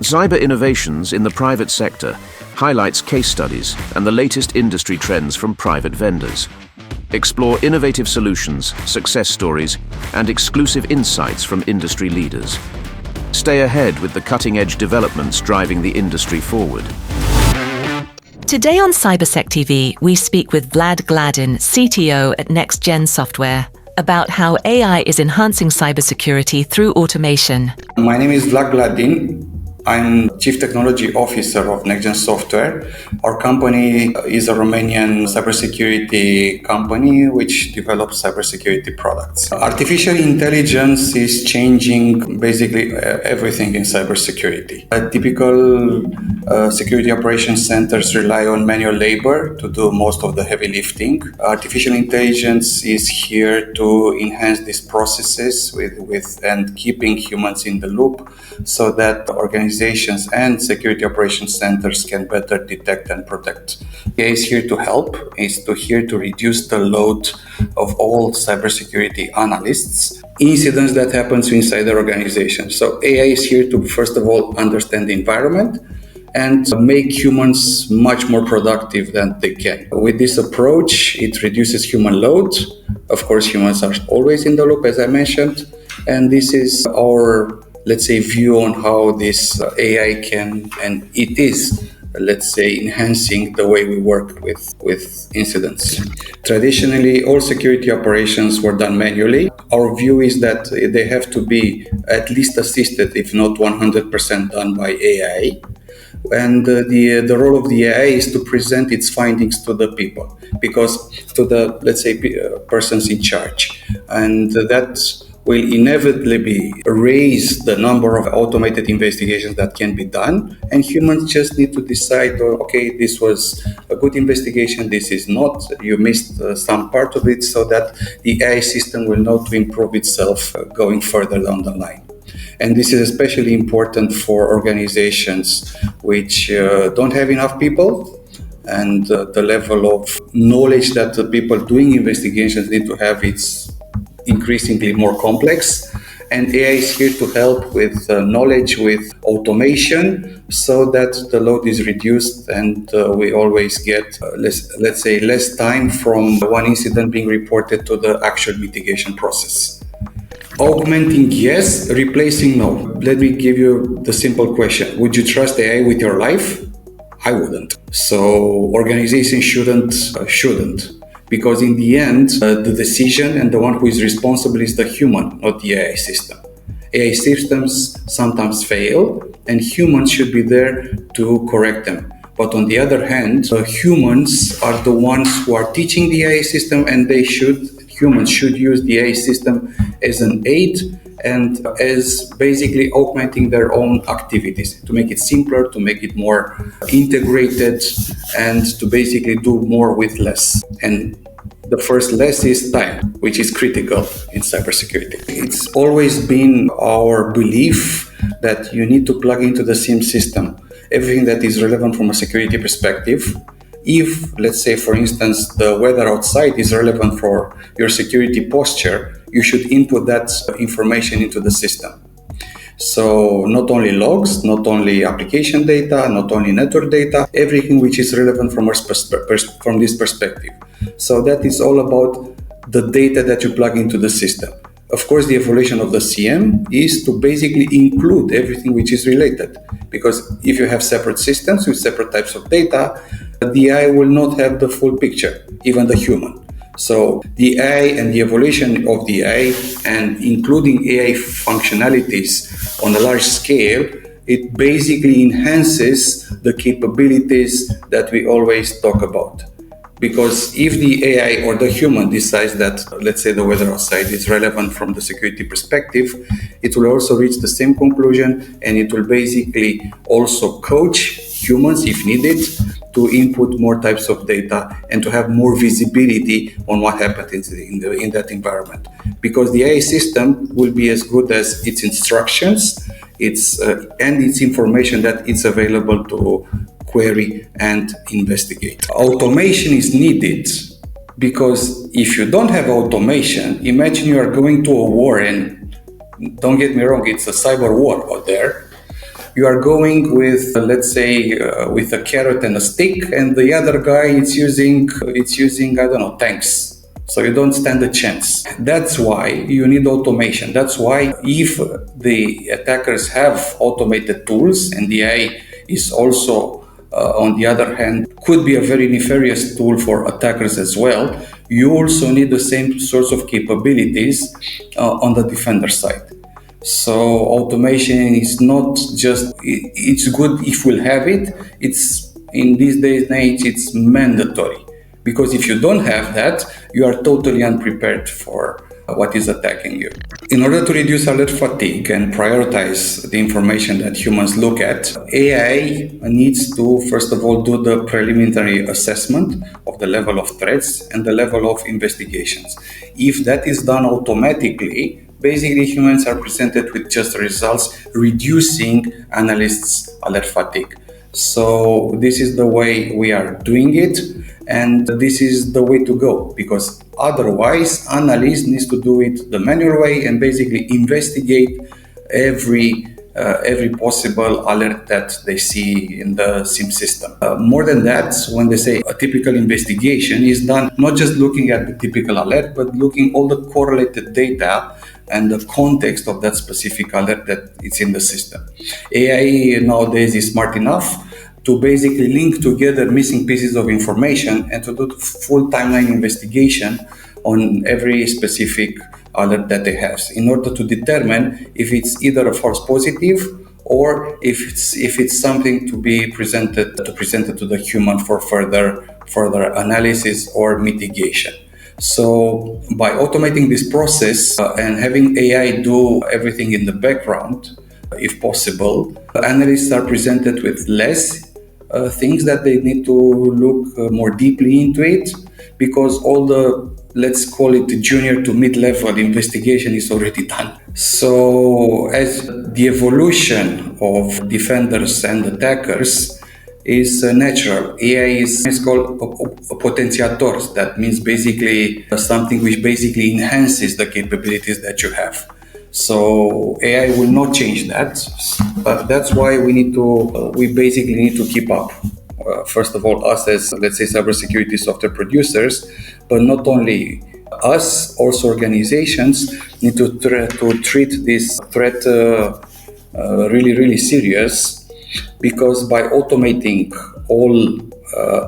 Cyber Innovations in the Private Sector highlights case studies and the latest industry trends from private vendors. Explore innovative solutions, success stories, and exclusive insights from industry leaders. Stay ahead with the cutting-edge developments driving the industry forward. Today on CyberSecTV, we speak with Vlad Gladin, CTO at Nextgen Software, about how AI is enhancing cybersecurity through automation. My name is Vlad Gladin. I'm Chief Technology Officer of Nextgen Software. Our company is a Romanian cybersecurity company which develops cybersecurity products. Artificial intelligence is changing basically everything in cybersecurity. Typical security operations centers rely on manual labor to do most of the heavy lifting. Artificial intelligence is here to enhance these processes with and keeping humans in the loop so that organizations and security operations centers can better detect and protect. AI is here to help, here to reduce the load of all cybersecurity analysts, incidents that happens inside the organization. So AI is here to, first of all, understand the environment and make humans much more productive than they can. With this approach, it reduces human load. Of course, humans are always in the loop, as I mentioned, and this is our view on how this AI can, and it is, enhancing the way we work with incidents. Traditionally, all security operations were done manually. Our view is that they have to be at least assisted, if not 100% done by AI. And the role of the AI is to present its findings to the people, because to the, persons in charge. And that will inevitably raise the number of automated investigations that can be done. And humans just need to decide, okay, this was a good investigation, this is not, you missed some part of it, so that the AI system will know to improve itself going further down the line. And this is especially important for organizations which don't have enough people, and the level of knowledge that the people doing investigations need to have, it's increasingly more complex, and AI is here to help with knowledge, with automation, so that the load is reduced and we always get less time from one incident being reported to the actual mitigation process. Augmenting, yes. Replacing, no. Let me give you the simple question. Would you trust AI with your life? I wouldn't. So organizations shouldn't. Because in the end, the decision and the one who is responsible is the human, not the AI system. AI systems sometimes fail, and humans should be there to correct them. But on the other hand, humans are the ones who are teaching the AI system, and humans should use the AI system as an aid and as basically augmenting their own activities to make it simpler, to make it more integrated, and to basically do more with less. And the first less is time, which is critical in cybersecurity. It's always been our belief that you need to plug into the SIEM system everything that is relevant from a security perspective. If, let's say, for instance, the weather outside is relevant for your security posture, you should input that information into the system. So not only logs, not only application data, not only network data, everything which is relevant from this perspective. So that is all about the data that you plug into the system. Of course, the evolution of the SIEM is to basically include everything which is related. Because if you have separate systems with separate types of data, the AI will not have the full picture, even the human. So the AI and the evolution of the AI and including AI functionalities on a large scale, it basically enhances the capabilities that we always talk about. Because if the AI or the human decides that, let's say, the weather outside is relevant from the security perspective, it will also reach the same conclusion, and it will basically also coach humans, if needed, to input more types of data and to have more visibility on what happens in that environment. Because the AI system will be as good as its instructions, and its information that it's available to query and investigate. Automation is needed because if you don't have automation, imagine you are going to a war, and don't get me wrong, it's a cyber war out there. you are going with, let's say, with a carrot and a stick, and the other guy is using, I don't know, tanks. So you don't stand a chance. That's why you need automation. That's why if the attackers have automated tools, and the AI is also, on the other hand, could be a very nefarious tool for attackers as well, you also need the same sorts of capabilities on the defender side. So automation is not just, it's good if we'll have it. It's, in these days and age, it's mandatory. Because if you don't have that, you are totally unprepared for what is attacking you. In order to reduce alert fatigue and prioritize the information that humans look at, AI needs to, first of all, do the preliminary assessment of the level of threats and the level of investigations. If that is done automatically, basically humans are presented with just results, reducing analysts' alert fatigue. So this is the way we are doing it, and this is the way to go, because otherwise analysts needs to do it the manual way and basically investigate every possible alert that they see in the SIEM system. More than that, when they say a typical investigation is done not just looking at the typical alert, but looking all the correlated data and the context of that specific alert that is in the system. AI nowadays is smart enough to basically link together missing pieces of information and to do full timeline investigation on every specific alert that they have, in order to determine if it's either a false positive or if it's something to be presented to the human for further analysis or mitigation. So by automating this process and having AI do everything in the background, if possible, analysts are presented with less things that they need to look more deeply into it, because all the, let's call it, junior to mid-level investigation is already done. So as the evolution of defenders and attackers is natural, AI is called potentiators. That means basically something which basically enhances the capabilities that you have. So AI will not change that, but that's why we basically need to keep up. First of all, us as, let's say, cybersecurity software producers, but not only us, also organizations need to treat this threat really, really serious, because by automating all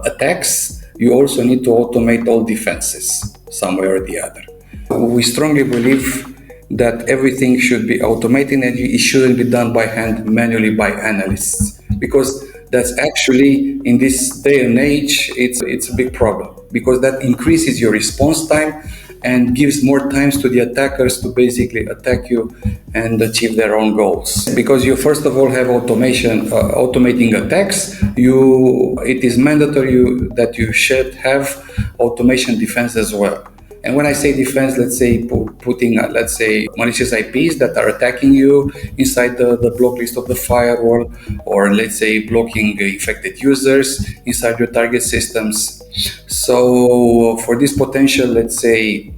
attacks, you also need to automate all defenses, some way or the other. We strongly believe that everything should be automated and it shouldn't be done by hand, manually by analysts, because that's actually, in this day and age, it's a big problem, because that increases your response time and gives more times to the attackers to basically attack you and achieve their own goals. Because you first of all have automation, automating attacks, it is mandatory that you should have automation defense as well. And when I say defense, let's say putting, let's say, malicious IPs that are attacking you inside the block list of the firewall, or let's say blocking infected users inside your target systems. So for this potential, let's say,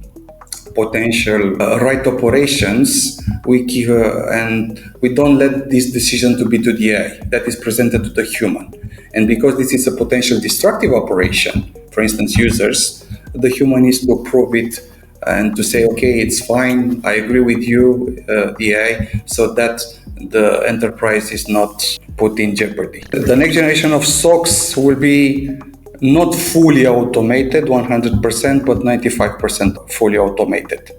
right operations, we give and we don't let this decision to be to the AI. That is presented to the human. And because this is a potential destructive operation, for instance, users, the human needs to approve it and to say, okay, it's fine, I agree with you, the AI, so that the enterprise is not put in jeopardy. The next generation of SOCs will be not fully automated 100%, but 95% fully automated.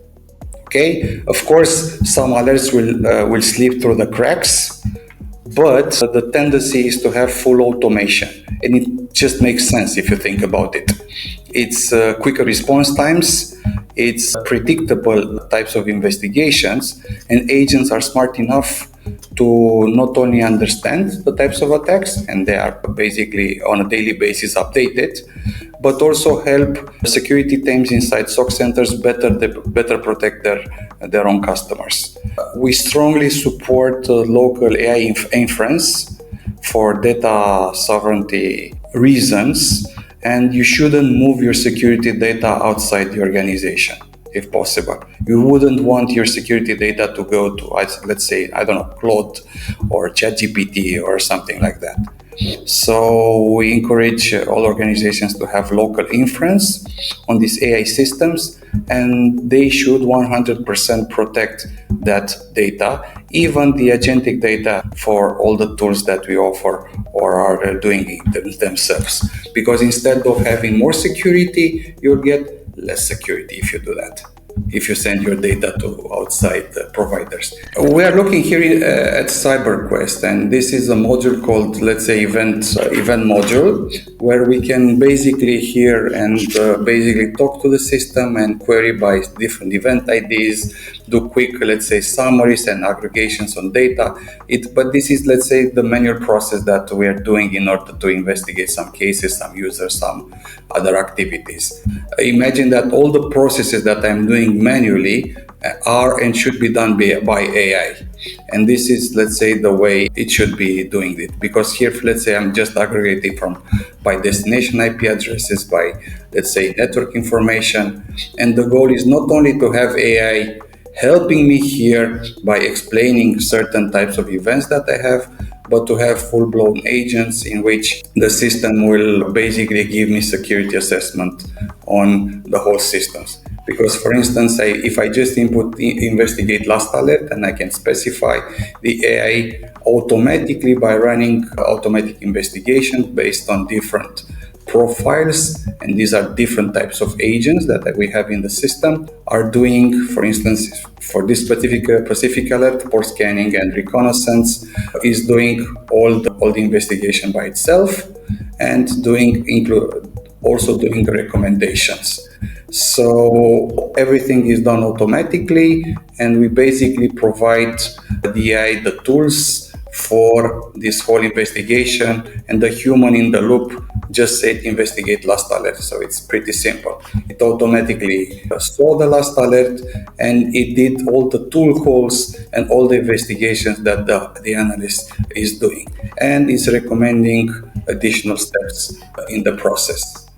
Okay, of course, some alerts will slip through the cracks, but the tendency is to have full automation, and it just makes sense if you think about it. It's quicker response times, it's predictable types of investigations, and agents are smart enough to not only understand the types of attacks, and they are basically on a daily basis updated, but also help security teams inside SOC centers better protect their own customers. We strongly support local AI inference for data sovereignty reasons, and you shouldn't move your security data outside the organization. if possible. You wouldn't want your security data to go to, let's say, I don't know, Claude or ChatGPT or something like that. So we encourage all organizations to have local inference on these AI systems, and they should 100% protect that data, even the agentic data for all the tools that we offer or are doing it themselves. Because instead of having more security, you'll get less security if you do that, if you send your data to outside providers. We are looking here at CyberQuest, and this is a module called, let's say, event module, where we can basically hear and basically talk to the system and query by different event IDs, do quick, let's say, summaries and aggregations on data. But this is, let's say, the manual process that we are doing in order to investigate some cases, some users, some other activities. Imagine that all the processes that I'm doing manually are and should be done by AI. And this is, let's say, the way it should be doing it. Because here, let's say, I'm just aggregating by destination IP addresses, by, let's say, network information. And the goal is not only to have AI helping me here by explaining certain types of events that I have, but to have full-blown agents in which the system will basically give me security assessment on the whole systems. Because, for instance, if I just investigate last alert, and I can specify the AI automatically by running automatic investigation based on different profiles, and these are different types of agents that we have in the system, are doing, for instance, for this specific alert, port scanning and reconnaissance, is doing all the investigation by itself, and also doing the recommendations. So everything is done automatically, and we basically provide the AI the tools for this whole investigation, and the human in the loop just said investigate last alert. So it's pretty simple. It automatically saw the last alert, and it did all the tool calls and all the investigations that the analyst is doing, and is recommending additional steps in the process.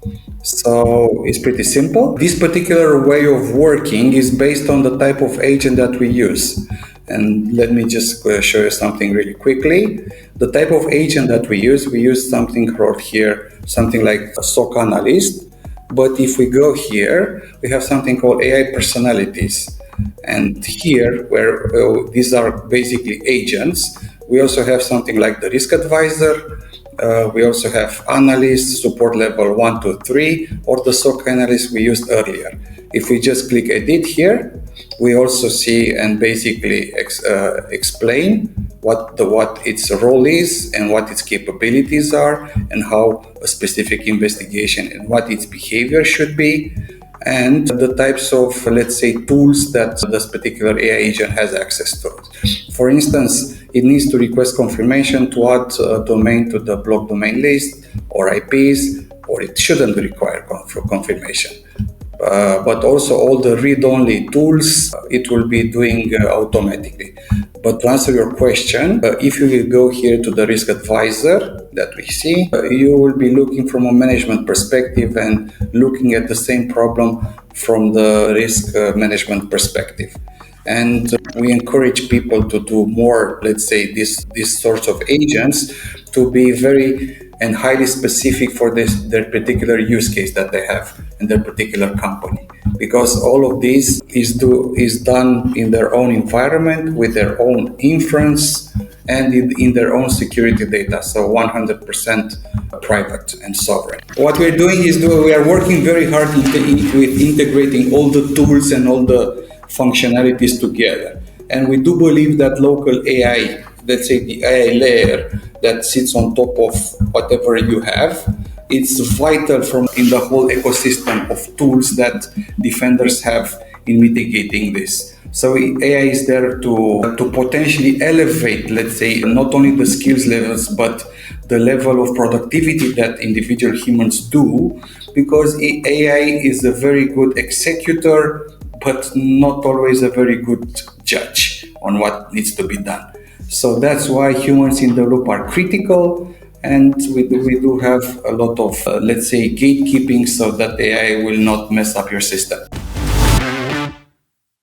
So it's pretty simple. This particular way of working is based on the type of agent that we use. And let me just show you something really quickly. The type of agent that we use something called here, something like a SOC analyst. But if we go here, we have something called AI personalities. And here, where these are basically agents, we also have something like the risk advisor. We also have analysts, support level 1 to 3, or the SOC analyst we used earlier. If we just click edit here, we also see and basically explain what its role is and what its capabilities are, and how a specific investigation and what its behavior should be, and the types of, let's say, tools that this particular AI agent has access to. For instance, it needs to request confirmation to add a domain to the block domain list or IPs, or it shouldn't require confirmation. But also all the read-only tools, it will be doing automatically. But to answer your question, if you will go here to the risk advisor that we see, you will be looking from a management perspective and looking at the same problem from the risk management perspective. And we encourage people to do more, let's say, these sorts of agents to be very and highly specific for their particular use case that they have in their particular company. Because all of this is done in their own environment, with their own inference, and in their own security data, so 100% private and sovereign. What we're doing is we are working very hard with integrating all the tools and all the functionalities together. And we do believe that local AI, let's say the AI layer that sits on top of whatever you have, it's vital in the whole ecosystem of tools that defenders have in mitigating this. So AI is there to potentially elevate, let's say, not only the skills levels, but the level of productivity that individual humans do, because AI is a very good executor, but not always a very good judge on what needs to be done. So that's why humans in the loop are critical, and we do have a lot of, let's say, gatekeeping so that AI will not mess up your system.